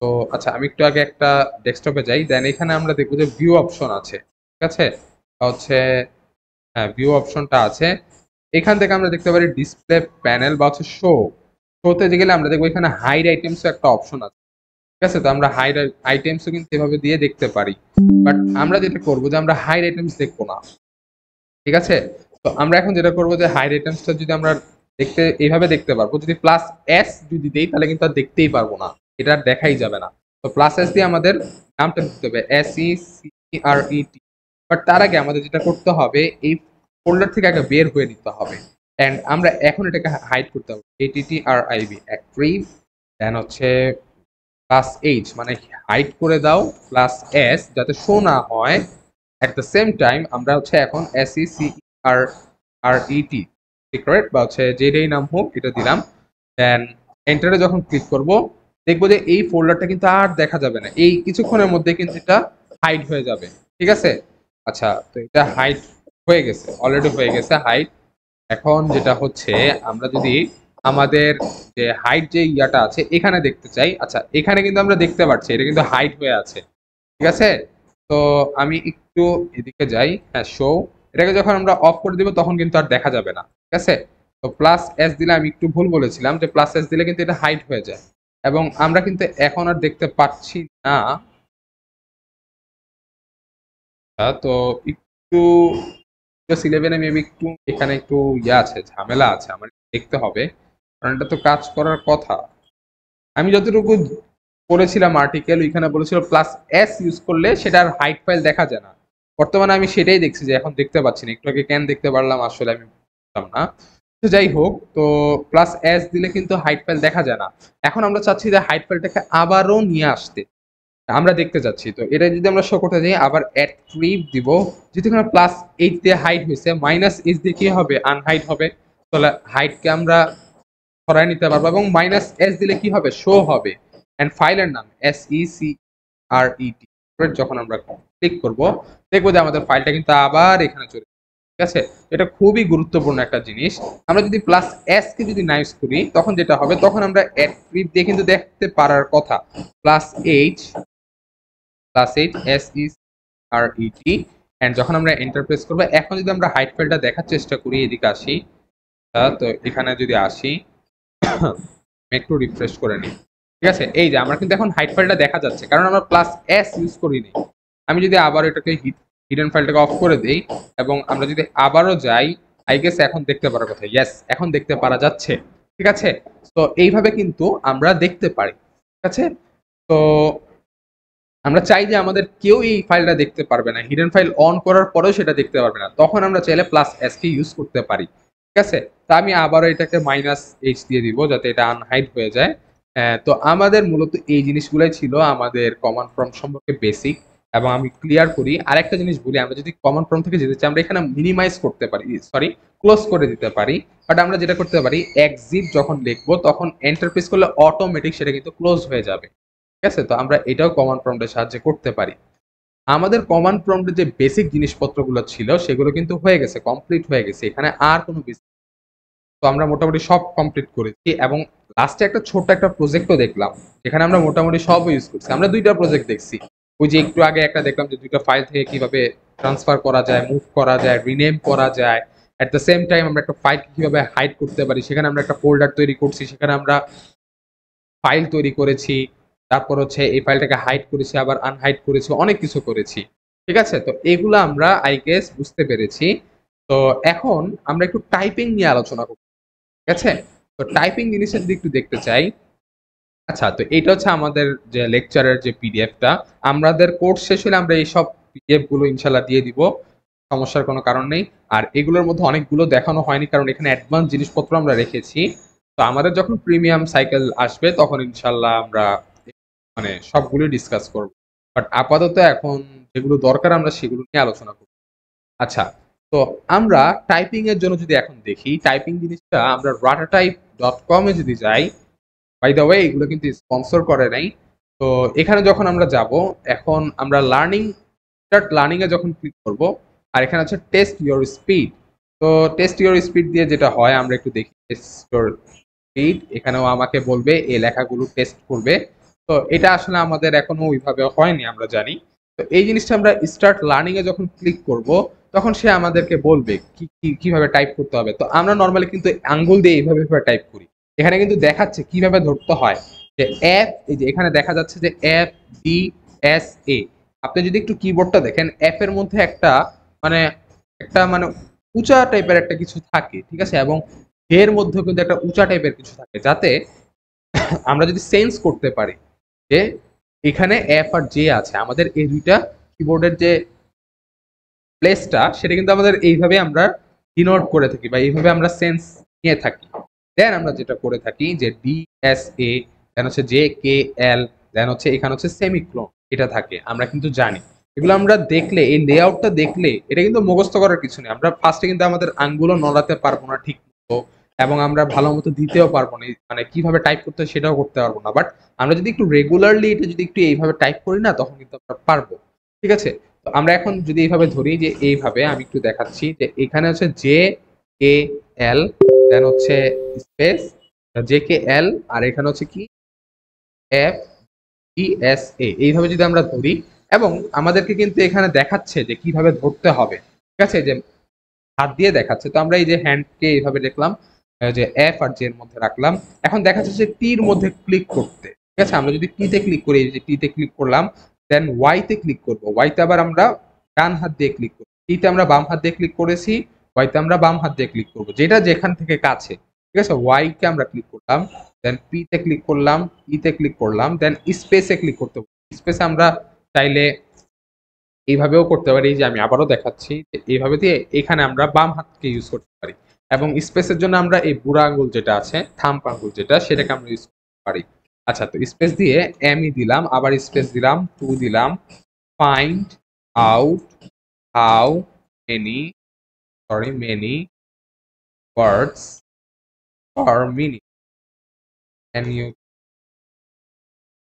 তো আচ্ছা, আমি একটু আগে একটা ডেস্কটপে যাই, দেন এখানে আমরা দেখবো যে ভিউ অপশন আছে, ঠিক আছে? হচ্ছে, হ্যাঁ, ভিউ অপশনটা আছে। এখান থেকে আমরা দেখতে পারি ডিসপ্লে প্যানেল বা হচ্ছে শোতে গেলে আমরা দেখবো এখানে হাইড আইটেমস একটা অপশন আছে, ঠিক আছে? তো আমরা হাইড আইটেমসও কিন্তু এভাবে দিয়ে দেখতে পারি। বাট আমরা যেটা করবো যে আমরা হাইড আইটেমস দেখবো না, ঠিক আছে? তো আমরা এখন যেটা করবো যে হাইড আইটেমসটা যদি আমরা দেখতে এইভাবে দেখতে পারবো, যদি +S যদি দেই তাহলে কিন্তু আর দেখতেই পারবো না, এটা আর দেখাই যাবে না। তো +S দিয়ে আমাদের নামটা দিতে হবে, SECRET। বাট তার আগে আমাদের যেটা করতে হবে, এই ফোল্ডার থেকে আগে বের হয়ে নিতে হবে। এন্ড আমরা এখন এটাকে হাইড করতে হবে, ATTRIB, অ্যাক্টিভ, দেন হচ্ছে +H, মানে হাইড করে দাও, +S, যাতে শো না হয়। এট দ্য সেম টাইম আমরা হচ্ছে এখন SECRET, সিক্রেট, বা হচ্ছে যেটাই নাম হোক এটা দিলাম। দেন এন্টারে যখন ক্লিক করব, দেখবো যে এই ফোল্ডারটা কিন্তু আর দেখা যাবে না, এই কিছুক্ষণের মধ্যে কিন্তু এটা হাইড হয়ে যাবে, ঠিক আছে? আচ্ছা, তো এটা হাইড হয়ে গেছে, অলরেডি হয়ে গেছে হাইড। এখন যেটা হচ্ছে, আমরা যদি আমাদের যে হাইট যে ইয়াটা আছে এখানে দেখতে চাই, আচ্ছা, এখানে কিন্তু আমরা দেখতে পাচ্ছি এটা কিন্তু হাইট হয়ে আছে, ঠিক আছে? তো আমি একটু এদিকে যাই, হ্যাঁ, শো, এটাকে যখন আমরা অফ করে দিব তখন কিন্তু আর দেখা যাবে না, ঠিক আছে? তো +S দিলে, আমি একটু ভুল বলেছিলাম, যে +S দিলে কিন্তু এটা হাইট হয়ে যায়, এবং আমরা কিন্তু এখন আর দেখতে পাচ্ছি না। তো একটু Windows 11 মেবি একটু এখানে একটু ইয়ে আছে, ঝামেলা আছে, আমার দেখতে হবে, কারণ এটা তো কাজ করার কথা। আমি যতটুকু পড়েছিলাম আর্টিকেল, ওইখানে বলেছিল +S ইউজ করলে সেটার হাইট ফাইল দেখা যায় না। বর্তমানে আমি সেটাই দেখছি যে এখন দেখতে পাচ্ছি না, একটু আগে কেন দেখতে পারলাম আসলে আমি বুঝলাম না। তো যাই হোক, তো +S দিলে কিন্তু হাইট ফাইল দেখা যায় না। এখন আমরা চাচ্ছি যে হাইট ফাইলটাকে আবারও নিয়ে আসতে। আমরা দেখতে যাচ্ছি। তো এটা যদি আমরা শো করতে যাই আবার অ্যাট্রিব দিব, যদি এখানে প্লাস এইচ দিয়ে হাইট হয়েছে মাইনাস এইচ দিয়ে কি হবে আনহাইট হবে, তাহলে হাইটকে আমরা সরাই নিতে পারবো এবং মাইনাস এস দিলে কি হবে শো হবে। এন্ড ফাইলের নাম SECRET যখন আমরা ক্লিক করব দেখবো যে আমাদের ফাইলটা কিন্তু আবার এখানে চলে, ঠিক আছে। এটা খুবই গুরুত্বপূর্ণ একটা জিনিস। আমরা যদি প্লাস এস কে যদি না ইউজ করি তখন যেটা হবে, তখন আমরা অ্যাট্রিব দিয়ে কিন্তু দেখতে পারার কথা। প্লাস এইচ SECRET এন্ড যখন আমরা এন্টার প্রেস করবো, এখন যদি আমরা হাইট ফাইলটা দেখার চেষ্টা করি, এদিকে আসি, তো এখানে যদি আসি একটু রিফ্রেশ করে নিই, ঠিক আছে। এই যে আমরা কিন্তু এখন হাইট ফাইলটা দেখা যাচ্ছে কারণ আমরা প্লাস এস ইউজ করিনি। আমি যদি আবার এটাকে হিডেন ফাইলটাকে অফ করে দেই এবং আমরা যদি আবারও যাই, আই গেস এখন দেখতে পারার কথা, ইয়েস এখন দেখতে পারা যাচ্ছে, ঠিক আছে। তো এইভাবে কিন্তু আমরা দেখতে পারি, ঠিক আছে। তো আমরা চাই যে আমাদের কেউ এই ফাইলটা দেখতে পারবে না, হিডেন ফাইল অন করার পরেও সেটা দেখতে পারবে না, তখন আমরা চাইলে প্লাস এস কে ইউজ করতে পারি, ঠিক আছে। তা আমি আবারও এটাকে মাইনাস এইচ দিয়ে দিব যাতে এটা আনহাইড হয়ে যায়। তো আমাদের মূলত এই জিনিসগুলোই ছিল আমাদের কমান্ড প্রম্পট সম্পর্কে বেসিক। এবং আমি ক্লিয়ার করি আরেকটা জিনিস বলি, আমরা যদি কমান্ড প্রম্পট থেকে যেতে চাই আমরা এখানে মিনিমাইজ করতে পারি, সরি ক্লোজ করে দিতে পারি। বাট আমরা যেটা করতে পারি এক্সিট যখন লিখবো তখন এন্টার প্রেস করলে অটোমেটিক সেটা কিন্তু ক্লোজ হয়ে যাবে, ঠিক আছে। তো আমরা এটাও কমান্ড প্রম্পটের সাহায্যে করতে পারি। আমাদের কমান্ড প্রম্পটের যে বেসিক জিনিসপত্রগুলো ছিল সেগুলো কিন্তু হয়ে গেছে, কমপ্লিট হয়ে গেছে, এখানে আর কোনো বেসিক। তো আমরা মোটামুটি সব কমপ্লিট করেছি এবং লাস্টে একটা ছোট্ট একটা প্রজেক্টও দেখলাম, যেখানে আমরা মোটামুটি সব ইউজ করছি। আমরা দুইটা প্রজেক্ট দেখছি, ওই যে একটু আগে একটা দেখলাম যে দুইটা ফাইল থেকে কিভাবে ট্রান্সফার করা যায়, মুভ করা যায়, রিনেম করা যায়। এট দ্য সেম টাইম আমরা একটা ফাইল কিভাবে হাইড করতে পারি, সেখানে আমরা একটা ফোল্ডার তৈরি করছি, সেখানে আমরা ফাইল তৈরি করেছি, তারপর হচ্ছে এই ফাইলটাকে হাইড করেছি, আবার আনহাইড করেছি, অনেক কিছু করেছি, ঠিক আছে। তো এগুলো আমরা আই গেস বুঝতে পেরেছি। তো এখন আমরা একটু টাইপিং নিয়ে আলোচনা করব, ঠিক আছে। তো টাইপিং জিনিসটা যদি একটু দেখতে চাই, আচ্ছা তো এটা হচ্ছে আমাদের যে লেকচারের যে পিডিএফটা, আমাদের কোর্স শেষ হলে আমরা এই সব পিডিএফ গুলো ইনশাল্লাহ দিয়ে দিব, সমস্যার কোনো কারণ নেই। আর এগুলোর মধ্যে অনেকগুলো দেখানো হয়নি কারণ এখানে অ্যাডভান্স জিনিসপত্র আমরা রেখেছি। তো আমাদের যখন প্রিমিয়াম সাইকেল আসবে তখন ইনশাল্লাহ আমরা মানে সবগুলো ডিসকাস করব। বাট আপাতত এখন যেগুলো দরকার আমরা সেগুলো নিয়ে আলোচনা করব। আচ্ছা, তো আমরা টাইপিং এর জন্য যদি এখন দেখি, টাইপিং জিনিসটা আমরা ratatype.com এ যদি যাই, বাই দ্য ওয়ে এগুলো কিন্তু স্পন্সর করে নাই। তো এখানে যখন আমরা যাব, এখন আমরা স্টার্ট লার্নিং এ যখন ক্লিক করব, আর এখানে আছে টেস্ট ইওর স্পিড। তো টেস্ট ইওর স্পিড দিয়ে যেটা হয় আমরা একটু দেখি, টেস্ট ইওর স্পিড, এখানেও আমাকে বলবে এই লেখাগুলো টেস্ট করবে। তো এটা আসলে আমাদের এখনো ওইভাবে হয়নি আমরা জানি। তো এই জিনিসটা আমরা স্টার্ট লার্নিং এ যখন ক্লিক করব তখন সে আমাদেরকে বলবে কিভাবে টাইপ করতে হবে। তো আমরা নর্মালি কিন্তু আঙ্গুল দিয়ে এইভাবে টাইপ করি, এখানে কিন্তু দেখাচ্ছে কিভাবে ধরতে হয়, যে এফ, এই যে এখানে দেখা যাচ্ছে যে FDSA। আপনি যদি একটু কিবোর্ডটা দেখেন, এফ এর মধ্যে মানে একটা উঁচা টাইপের একটা কিছু থাকে, ঠিক আছে, এবং এর মধ্যে কিন্তু একটা উঁচা টাইপের কিছু থাকে, যাতে আমরা যদি সেন্স করতে পারি যে এখানে এফ আর জে আছে, আমাদের এই দুইটা কিবোর্ডের যে প্লেসটা সেটা কিন্তু আমাদের এইভাবে আমরা ডিনোট করে থাকি বা এইভাবে আমরা সেন্স নিয়ে থাকি। দেন আমরা যেটা করে থাকি যে DSA, দেন হচ্ছে JKL, দেন হচ্ছে এখানে হচ্ছে সেমিক্লোন, এটা থাকে, আমরা কিন্তু জানি। এগুলো আমরা দেখলে, এই লেআউটটা দেখলে এটা কিন্তু মুখস্থ করার কিছু নেই, আমরা ফার্স্টে কিন্তু আমাদের আঙ্গুলও নড়াতে পারবো না ঠিক মতো, এবং আমরা ভালো মতো দিতেও পারবো না, মানে কিভাবে টাইপ করতে হয় সেটাও করতে পারবো না। বাট আমরা যদি একটু রেগুলারলি এটা যদি একটু এইভাবে টাইপ করি না, তখন কিন্তু আমরা পারবো, ঠিক আছে। তো আমরা এখন যদি এইভাবে ধরি, যে এইভাবে আমি একটু দেখাচ্ছি, যে এখানে হচ্ছে JKL, দেন হচ্ছে স্পেস JKL, আর এখানে হচ্ছে কি FDSA, এইভাবে যদি আমরা ধরি, এবং আমাদেরকে কিন্তু এখানে দেখাচ্ছে যে কিভাবে ধরতে হবে, ঠিক আছে, যে হাত দিয়ে দেখাচ্ছে। তো আমরা এই যে হ্যান্ডকে এইভাবে দেখলাম, যে এফ আর জে এর মধ্যে রাখলাম, এখন দেখাচ্ছে যে টির মধ্যে ক্লিক করতে, ঠিক আছে। আমরা যদি টিতে ক্লিক করি, এই যে টিতে ক্লিক করলাম, দেন ওয়াইতে ক্লিক করব, ওয়াইতে আবার আমরা ডান হাত দিয়ে ক্লিক করব, টিতে আমরা বাম হাত দিয়ে ক্লিক করেছি, ওয়াইতে আমরা বাম হাত দিয়ে ক্লিক করব, যেটা যেখান থেকে কাছে, ঠিক আছে। ওয়াইকে আমরা ক্লিক করলাম, দেন পিতে ক্লিক করলাম, ইতে ক্লিক করলাম, দেন স্পেসে ক্লিক করতে, স্পেসে আমরা চাইলে এইভাবেও করতে পারি, যে আমি আবারও দেখাচ্ছি, যে এইভাবে দিয়ে এখানে আমরা বাম হাতকে ইউজ করতে পারি, এবং স্পেসের জন্য আমরা এই বুড়া আঙ্গুল যেটা আছে, থাম্ব আঙ্গুল যেটা, সেটাকে আমরা ইউজ করতে পারি। আচ্ছা, তো স্পেস দিয়ে এমই দিলাম, আবার স্পেস দিলাম, টু দিলাম, find out how many words per minute can you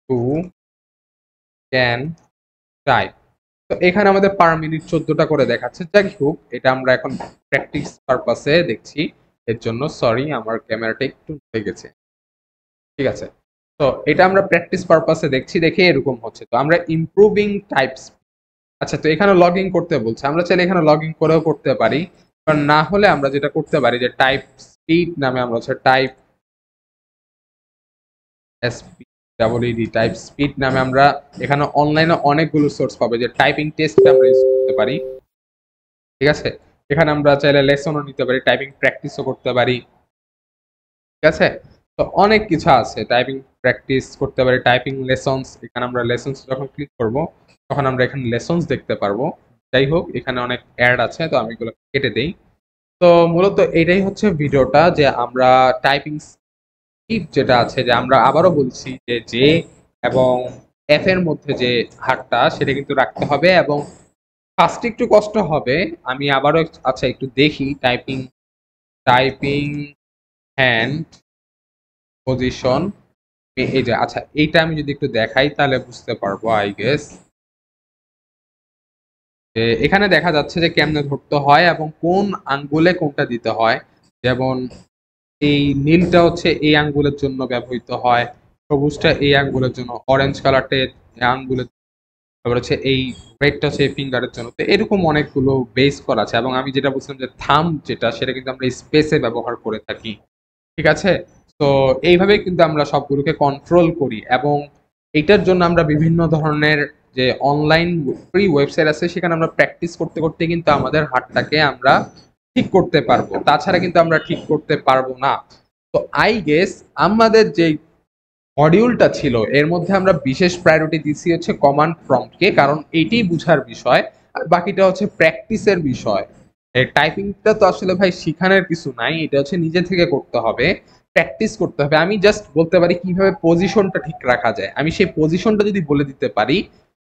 to can type. তো এখানে আমাদের পার মিনিট 14টা করে দেখাচ্ছে। যাই হোক, এটা আমরা এখন প্র্যাকটিস পারপাসে দেখছি, এর জন্য সরি, আমার ক্যামেরাটা একটু হয়ে গেছে। ঠিক আছে, তো এটা আমরা প্র্যাকটিস পারপাসে দেখছি, দেখে এরকম হচ্ছে। তো আমরা ইমপ্রুভিং টাইপস। আচ্ছা, তো এখানে লগ ইন করতে বলছে, আমরা চাইলে এখানে লগ ইন করেও করতে পারি, কারণ না হলে আমরা যেটা করতে পারি যে টাইপ স্পিড নামে আমরা হচ্ছে টাইপ এসপিডি টাইপ স্পিড নামে আমরা এখানে অনলাইনে অনেকগুলো সোর্স পাবে, যে টাইপিং টেস্ট আমরা ইউজ করতে পারি। ঠিক আছে, এখানে আমরা চাইলে লেসনও নিতে পারি, টাইপিং প্র্যাকটিসও করতে পারি। ঠিক আছে, তো অনেক কিছু আছে, টাইপিং প্র্যাকটিস করতে পারি, টাইপিং লেসনস। এখানে আমরা লেসনস যখন ক্লিক করব তখন আমরা এখানে লেসনস দেখতে পারবো। যাই হোক, এখানে অনেক অ্যাড আছে, তো আমি এগুলো কেটে দেই। তো মূলত এটাই হচ্ছে ভিডিওটা, যে আমরা টাইপিং স্পিড যেটা আছে, যে আমরা আবারও বলছি যে জে এবং এফ এর মধ্যে যে হারটা সেটা কিন্তু রাখতে হবে, এবং ফার্স্টে একটু কষ্ট হবে। আমি আবারও আচ্ছা একটু দেখি টাইপিং টাইপিং হ্যান্ড পজিশন, এই যে আচ্ছা এইটা আমি যদি একটু দেখাই তাহলে বুঝতে পারবো আই গেস। এখানে দেখা যাচ্ছে যে কেমনে ধরতে হয় এবং কোন আঙ্গুলে কোনটা দিতে হয়। যেমন এই নীলটা হচ্ছে এই আঙ্গুলের জন্য ব্যবহৃত হয়, সবুজটা এই আঙ্গুলের জন্য, অরেঞ্জ কালারটা এই আঙ্গুলের, তারপর হচ্ছে এই রেডটা হচ্ছে এই ফিঙ্গারের জন্য। তো এরকম অনেকগুলো বেস করা আছে, এবং আমি যেটা বলছিলাম যে থাম যেটা, সেটা কিন্তু আমরা স্পেসে ব্যবহার করে থাকি। ঠিক আছে, তো এইভাবে কিন্তু আমরা সবগুলোকে কন্ট্রোল করি, এবং এইটার জন্য আমরা বিভিন্ন ধরনের যে অনলাইন ফ্রি ওয়েবসাইট আছে সেখানে আমরা প্র্যাকটিস করতে করতে কিন্তু আমাদের হাতটাকে আমরা ঠিক করতে পারবো, তাছাড়া কিন্তু আমরা ঠিক করতে পারবো না। তো আই গেস আমাদের যে মডিউলটা ছিল এর মধ্যে আমরা বিশেষ প্রায়োরিটি দিচ্ছি হচ্ছে কমান্ড প্রম্পটকে, কারণ এইটাই বুঝার বিষয়, আর বাকিটা হচ্ছে প্র্যাকটিসের বিষয়। টাইপিংটা তো আসলে ভাই শিখানোর কিছু নাই, এটা হচ্ছে নিজে থেকে করতে হবে, প্র্যাকটিস করতে হবে। আমি জাস্ট বলতে পারি কিভাবে পজিশনটা ঠিক রাখা যায়, আমি সেই পজিশনটা যদি বলে দিতে পারি,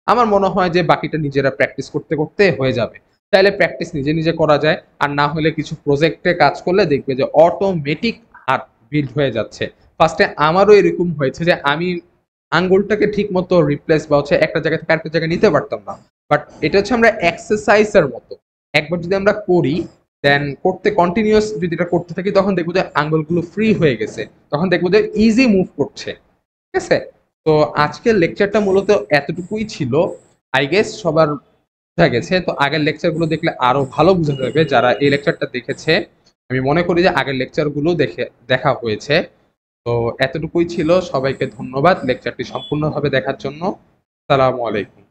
আমার মনে হয় যে বাকিটা নিজেরা প্র্যাকটিস করতে করতে হয়ে যাবে। তাহলে প্র্যাকটিস নিজে নিজে করা যায়, আর না হলে কিছু প্রজেক্টে কাজ করলে দেখবে যে অটোমেটিক হাত বিল্ড হয়ে যাচ্ছে। ফার্স্টে আমারও এরকম হয়েছে যে আমি আঙ্গুলটাকে ঠিক মতো রিপ্লেস বা হচ্ছে একটা জায়গা থেকে আরেকটা জায়গায় নিতে পারতাম না, বাট এটা হচ্ছে আমরা এক্সারসাইজের মতো, একবার যদি আমরা করি দেন করতে কন্টিনিউয়াস যদি এটা করতে থাকি তখন দেখবো যে আঙ্গুলগুলো ফ্রি হয়ে গেছে, তখন দেখবো যে ইজি মুভ করছে। ঠিক আছে, তো আজকের লেকচারটা মূলত এতটুকুই ছিল। আই গেস সবার বোঝা গেছে। তো আগের লেকচারগুলো দেখলে আরো ভালো বোঝা যাবে যারা এই লেকচারটা দেখেছে। আমি মনে করি যে আগের লেকচারগুলো দেখা হয়েছে। তো এতটুকুই ছিল, সবাইকে ধন্যবাদ লেকচারটি সম্পূর্ণভাবে দেখার জন্য। সালামু আলাইকুম।